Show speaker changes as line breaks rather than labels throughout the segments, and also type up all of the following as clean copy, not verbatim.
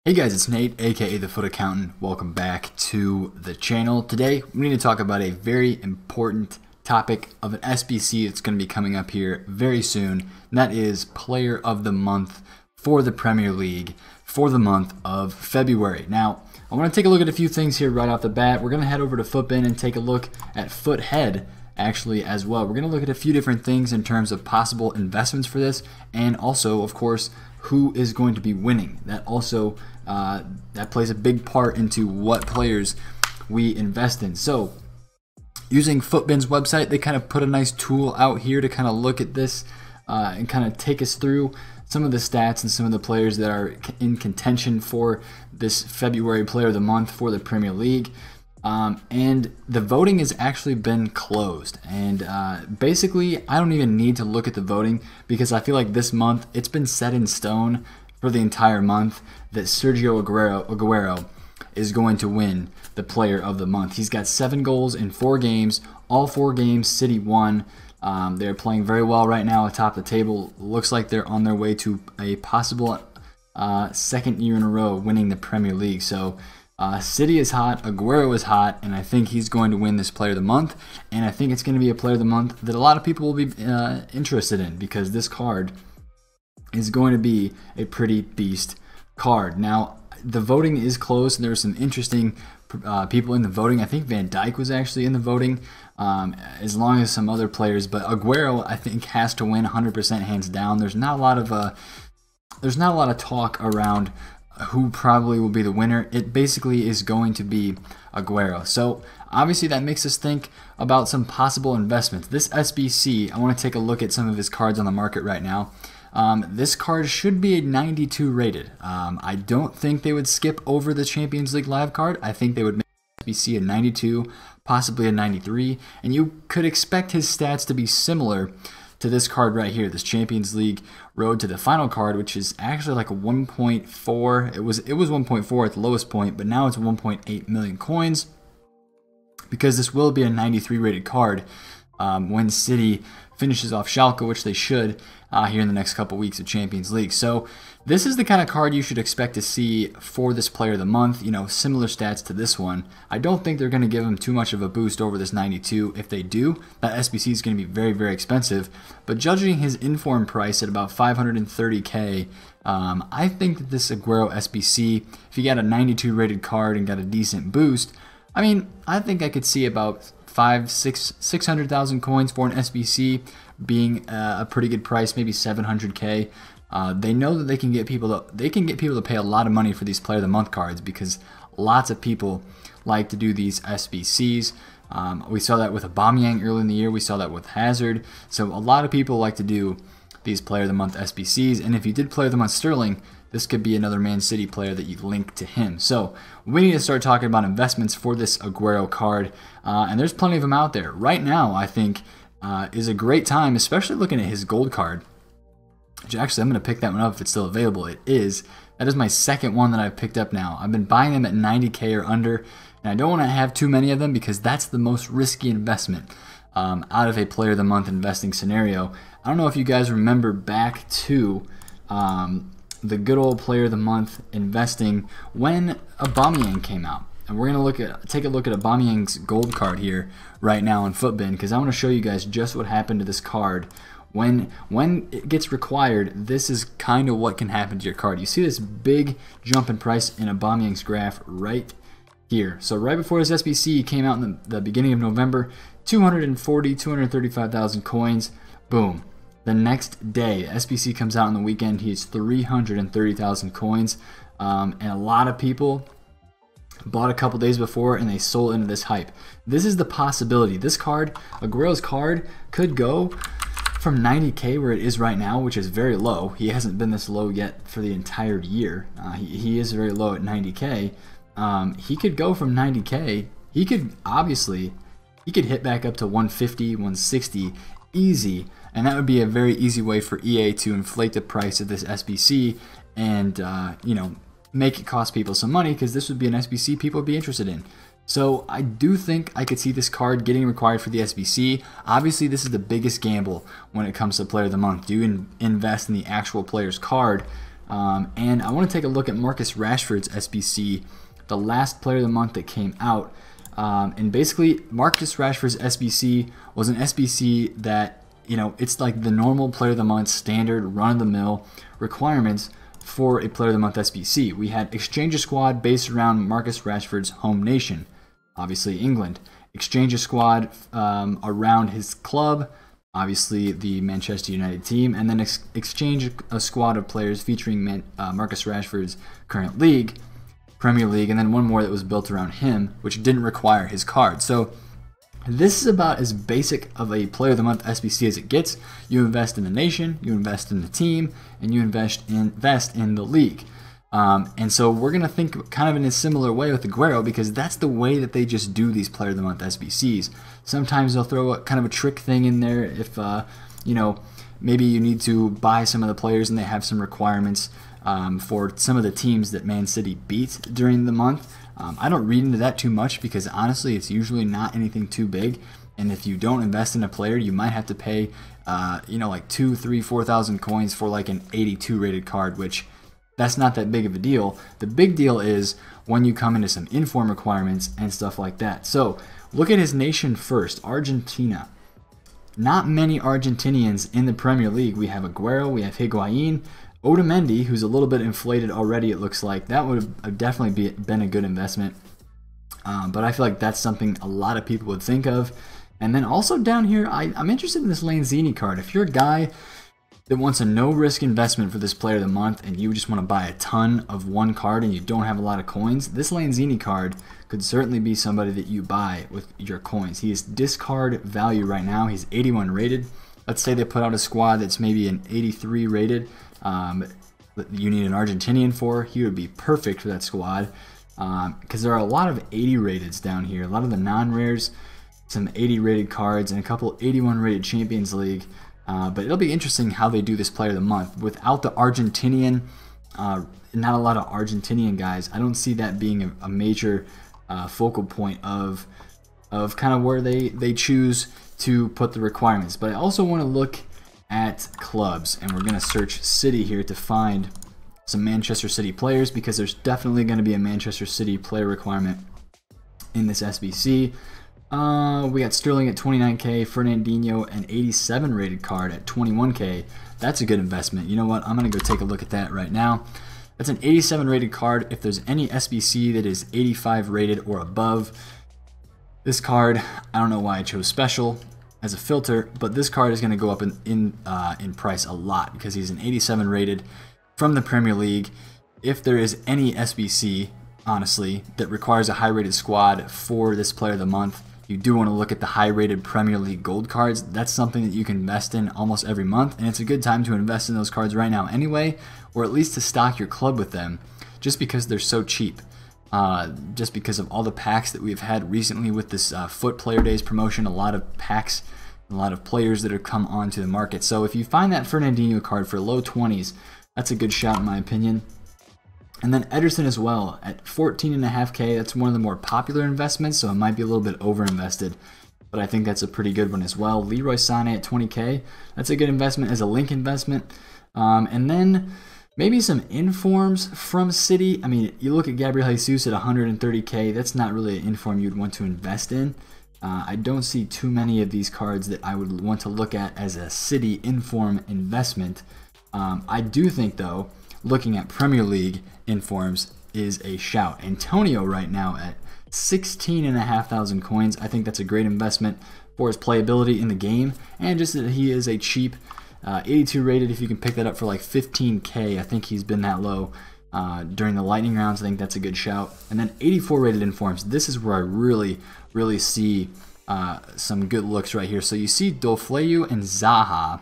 Hey guys, it's Nate, aka TheFutAccountant. Welcome back to the channel. Today, we need to talk about a very important topic of an SBC that's going to be coming up here very soon, and that is Player of the Month for the Premier League for the month of February. Now, I want to take a look at a few things here right off the bat. We're going to head over to FUTBIN and take a look at FUTHead actually as well. We're going to look at a few different things in terms of possible investments for this, and also, of course, who is going to be winning. That also that plays a big part into what players we invest in. So using FUTBIN's website, they kind of put a nice tool out here to kind of look at this and kind of take us through some of the stats and some of the players that are in contention for this February Player of the Month for the Premier League. And the voting has actually been closed, and basically I don't even need to look at the voting because I feel like this month it's been set in stone for the entire month that Sergio Aguero is going to win the Player of the Month. He's got 7 goals in 4 games. All 4 games City won. They're playing very well right now atop the table. Looks like they're on their way to a possible second year in a row winning the Premier League. So City is hot, Aguero is hot, and I think he's going to win this Player of the Month. And I think it's going to be a Player of the Month that a lot of people will be interested in, because this card is going to be a pretty beast card. Now, the voting is closed, and there were some interesting people in the voting. I think Van Dijk was actually in the voting, as long as some other players. But Aguero, I think, has to win 100% hands down. There's not a lot of talk around who probably will be the winner. It basically is going to be Aguero. So obviously that makes us think about some possible investments. This SBC, I want to take a look at some of his cards on the market right now. This card should be a 92 rated. I don't think they would skip over the Champions League live card. I think they would make SBC a 92, possibly a 93, and you could expect his stats to be similar to this card right here, this Champions League Road to the Final card, which is actually like a 1.4. It was 1.4 at the lowest point, but now it's 1.8 million coins, because this will be a 93 rated card when City finishes off Schalke, which they should here in the next couple weeks of Champions League. So this is the kind of card you should expect to see for this Player of the Month. You know, similar stats to this one. I don't think they're going to give him too much of a boost over this 92. If they do, that SBC is going to be very, very expensive. But judging his inform price at about 530k, I think that this Aguero SBC, if you got a 92 rated card and got a decent boost, I mean, I think I could see about 600,000 coins for an SBC being a pretty good price, maybe 700k. They know that they can get people to pay a lot of money for these Player of the Month cards, because lots of people like to do these SBCs. We saw that with Aubameyang early in the year. We saw that with Hazard. So a lot of people like to do these Player of the Month SBCs. And if you did Player of the Month Sterling, this could be another Man City player that you link to him. So we need to start talking about investments for this Aguero card. And there's plenty of them out there. Right now, I think, is a great time, especially looking at his gold card. Which actually, I'm going to pick that one up if it's still available. It is. That is my second one that I've picked up now. I've been buying them at 90k or under. And I don't want to have too many of them, because that's the most risky investment out of a Player of the Month investing scenario. I don't know if you guys remember back to the good old Player of the Month investing when Aubameyang came out. And we're going to take a look at Aubameyang's gold card here right now in FUTBIN, because I want to show you guys just what happened to this card. When it gets required, this is kind of what can happen to your card. You see this big jump in price in Aubameyang's graph right here. So right before this SBC came out in the beginning of November, 235,000 coins, boom. The next day, SBC comes out on the weekend, he's 330,000 coins, and a lot of people bought a couple days before and they sold into this hype. This is the possibility. This card, Aguero's card, could go from 90k where it is right now, which is very low. He hasn't been this low yet for the entire year. He is very low at 90k. He could go from 90k. He could hit back up to 150, 160 easy. And that would be a very easy way for EA to inflate the price of this SBC and, you know, make it cost people some money, because this would be an SBC people would be interested in. So I do think I could see this card getting required for the SBC. Obviously, this is the biggest gamble when it comes to Player of the Month. Do you invest in the actual player's card And I want to take a look at Marcus Rashford's SBC, the last player of the month that came out. And basically, Marcus Rashford's SBC was an SBC that, you know, it's like the normal player of the month standard run-of-the-mill requirements for a player of the month SBC. We had exchange a squad based around Marcus Rashford's home nation, obviously England. Exchange a squad around his club, obviously the Manchester United team, and then exchange a squad of players featuring Marcus Rashford's current league, Premier League, and then one more that was built around him, which didn't require his card. So this is about as basic of a player of the month SBC as it gets. You invest in the nation, you invest in the team, and you invest in the league. And so we're going to think kind of in a similar way with Aguero, because that's the way that they just do these player of the month SBCs. Sometimes they'll throw a kind of a trick thing in there if, you know, maybe you need to buy some of the players and they have some requirements for some of the teams that Man City beat during the month. I don't read into that too much because honestly it's usually not anything too big, and if you don't invest in a player you might have to pay you know, like 2,000, 3,000, 4,000 coins for like an 82 rated card, which that's not that big of a deal. The big deal is when you come into some inform requirements and stuff like that. So look at his nation first, Argentina. Not many Argentinians in the Premier League. We have Aguero, we have Higuain, Otamendi, who's a little bit inflated already, it looks like. That would have definitely been a good investment. But I feel like that's something a lot of people would think of. And then also down here, I'm interested in this Lanzini card. If you're a guy that wants a no-risk investment for this player of the month and you just want to buy a ton of one card and you don't have a lot of coins, this Lanzini card could certainly be somebody that you buy with your coins. He is discard value right now. He's 81 rated. Let's say they put out a squad that's maybe an 83 rated. You need an Argentinian for. He would be perfect for that squad because there are a lot of 80 rateds down here. A lot of the non-rares, some 80 rated cards, and a couple 81 rated Champions League. But it'll be interesting how they do this player of the month. Without the Argentinian, not a lot of Argentinian guys, I don't see that being a major focal point of kind of where they choose to put the requirements. But I also want to look at clubs, and we're going to search City here to find some Manchester City players, because there's definitely going to be a Manchester City player requirement in this SBC. We got Sterling at 29k, Fernandinho an 87 rated card at 21k. That's a good investment. You know what? I'm going to go take a look at that right now. That's an 87 rated card. If there's any SBC that is 85 rated or above, this card, I don't know why I chose special as a filter, but this card is going to go up in price a lot because he's an 87 rated from the Premier League. If there is any SBC, honestly, that requires a high rated squad for this player of the month, you do want to look at the high rated Premier League gold cards. That's something that you can invest in almost every month, and it's a good time to invest in those cards right now anyway, or at least to stock your club with them, just because they're so cheap. Just because of all the packs that we've had recently with this Foot Player Days promotion, a lot of packs, a lot of players that have come onto the market. So if you find that Fernandinho card for low 20s, that's a good shot in my opinion. And then Ederson as well at 14.5k. That's one of the more popular investments, so it might be a little bit over invested, but I think that's a pretty good one as well. Leroy Sané at 20k. That's a good investment as a link investment. And then maybe some informs from City. I mean, you look at Gabriel Jesus at 130k. That's not really an inform you'd want to invest in. I don't see too many of these cards that I would want to look at as a City inform investment. I do think, though, looking at Premier League informs is a shout. Antonio right now at 16,500 coins. I think that's a great investment for his playability in the game, and just that he is a cheap 82 rated. If you can pick that up for like 15k, I think he's been that low during the lightning rounds. I think that's a good shout. And then 84 rated informs. This is where I really see some good looks right here. So you see Deulofeu and Zaha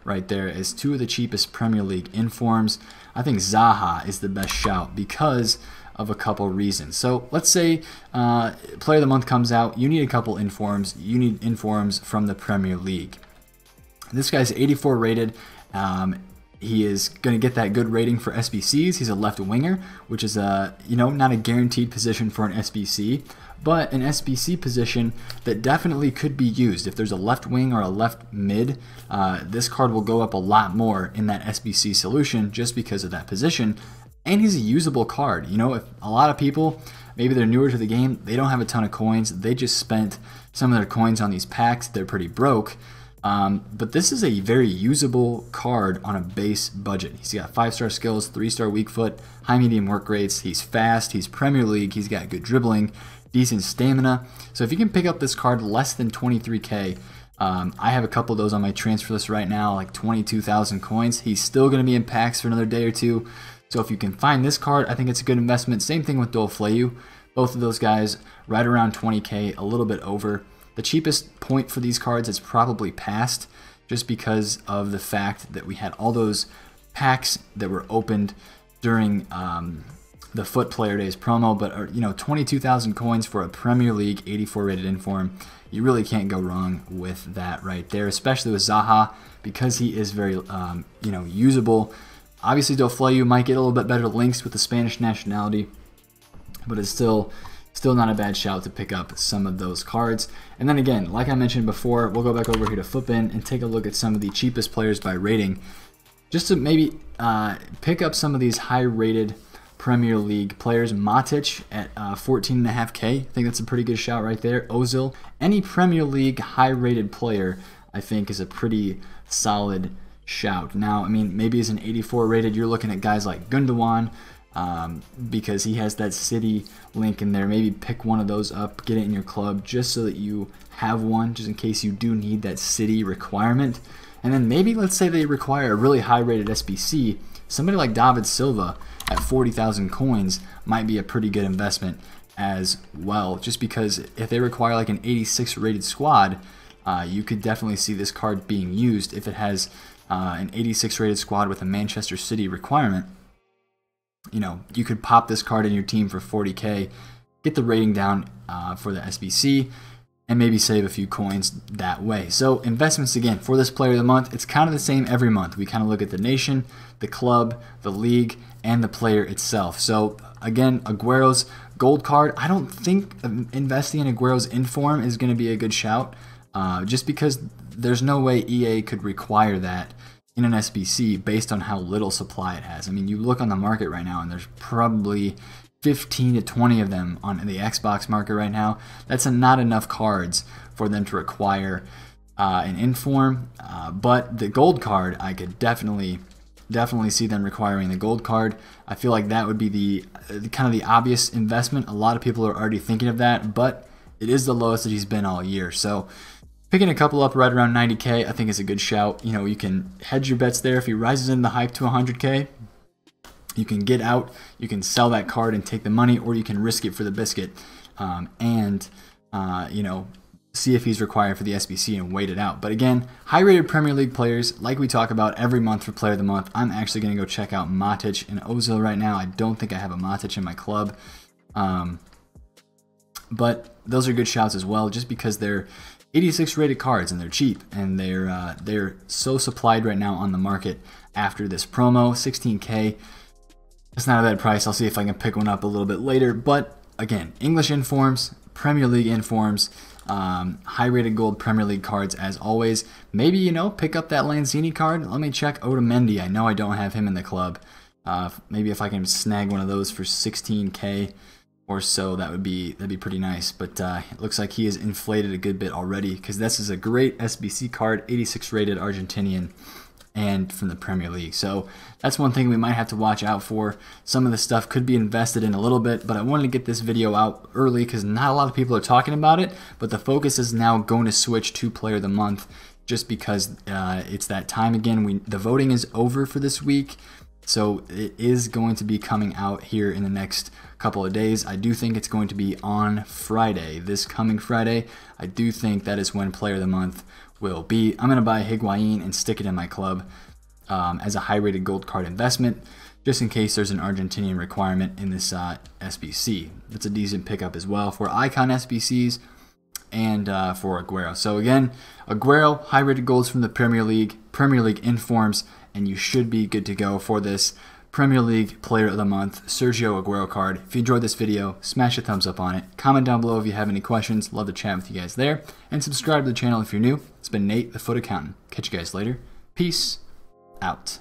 right there as two of the cheapest Premier League informs. I think Zaha is the best shout because of a couple reasons. So let's say Player of the Month comes out. You need a couple informs. You need informs from the Premier League. This guy's 84 rated. He is going to get that good rating for SBCs. He's a left winger, which is not a guaranteed position for an SBC, but an SBC position that definitely could be used. If there's a left wing or a left mid, this card will go up a lot more in that SBC solution just because of that position. And he's a usable card. If a lot of people, maybe they're newer to the game, they don't have a ton of coins, they just spent some of their coins on these packs, they're pretty broke. But this is a very usable card on a base budget. He's got 5-star skills, 3-star weak foot, high medium work rates. He's fast, he's Premier League, he's got good dribbling, decent stamina. So if you can pick up this card less than 23k, I have a couple of those on my transfer list right now, like 22,000 coins. He's still going to be in packs for another day or two. So if you can find this card, I think it's a good investment. Same thing with Dolfleyu. Both of those guys right around 20k, a little bit over. The cheapest point for these cards is probably past, just because of the fact that we had all those packs that were opened during the Foot Player Days promo. But 22,000 coins for a Premier League 84 rated inform, you really can't go wrong with that right there, especially with Zaha, because he is very usable. Obviously, Dolfleyu might get a little bit better links with the Spanish nationality, but it's still not a bad shout to pick up some of those cards. And then again, like I mentioned before, we'll go back over here to Futbin and take a look at some of the cheapest players by rating, just to maybe pick up some of these high-rated Premier League players. Matic at 14.5k, I think that's a pretty good shout right there. Ozil, any Premier League high-rated player, I think is a pretty solid shout. Now, I mean, maybe as an 84 rated, you're looking at guys like Gundogan, because he has that City link in there. Maybe pick one of those up, get it in your club just so that you have one, just in case you do need that City requirement. And then maybe, let's say they require a really high rated SBC, somebody like David Silva at 40,000 coins might be a pretty good investment as well, just because if they require like an 86 rated squad, you could definitely see this card being used. If it has an 86 rated squad with a Manchester City requirement, you could pop this card in your team for 40k, get the rating down for the SBC, and maybe save a few coins that way. So investments, again, for this player of the month, it's kind of the same every month. We kind of look at the nation, the club, the league, and the player itself. So again, Aguero's gold card, I don't think investing in Aguero's inform is going to be a good shout, just because there's no way EA could require that in an SBC based on how little supply it has. I mean, you look on the market right now and there's probably 15 to 20 of them on the Xbox market right now. That's not enough cards for them to require an inform, but the gold card, I could definitely see them requiring the gold card. I feel like that would be the kind of the obvious investment. A lot of people are already thinking of that, but it is the lowest that he's been all year. So picking a couple up right around 90k, I think is a good shout. You can hedge your bets there. If he rises in the hype to 100k, you can get out, you can sell that card and take the money, or you can risk it for the biscuit and see if he's required for the SBC and wait it out. But again, high-rated Premier League players, like we talk about every month for Player of the Month, I'm actually going to go check out Matic and Ozil right now. I don't think I have a Matic in my club, but those are good shouts as well, just because they're 86 rated cards and they're cheap, and they're so supplied right now on the market after this promo. 16k, that's not a bad price. I'll see if I can pick one up a little bit later. But again, English informs, Premier League informs, high rated gold Premier League cards as always. Maybe pick up that Lanzini card. Let me check Otamendi. I know I don't have him in the club. Maybe if I can snag one of those for 16k or so, that'd be pretty nice. But it looks like he is inflated a good bit already, because this is a great SBC card, 86 rated Argentinian, and from the Premier League. So that's one thing we might have to watch out for. Some of the stuff could be invested in a little bit, but I wanted to get this video out early because not a lot of people are talking about it, but the focus is now going to switch to Player of the Month, just because it's that time again. The voting is over for this week, so it is going to be coming out here in the next couple of days. I do think it's going to be on Friday, this coming Friday. I do think that is when Player of the Month will be. I'm going to buy Higuain and stick it in my club as a high-rated gold card investment, just in case there's an Argentinian requirement in this SBC. That's a decent pickup as well for icon SBCs and for Aguero. So again, Aguero, high-rated golds from the Premier League informs, and you should be good to go for this Premier League Player of the Month, Sergio Aguero card. If you enjoyed this video, smash a thumbs up on it. Comment down below if you have any questions. Love to chat with you guys there. And subscribe to the channel if you're new. It's been Nate, the Foot Accountant. Catch you guys later. Peace out.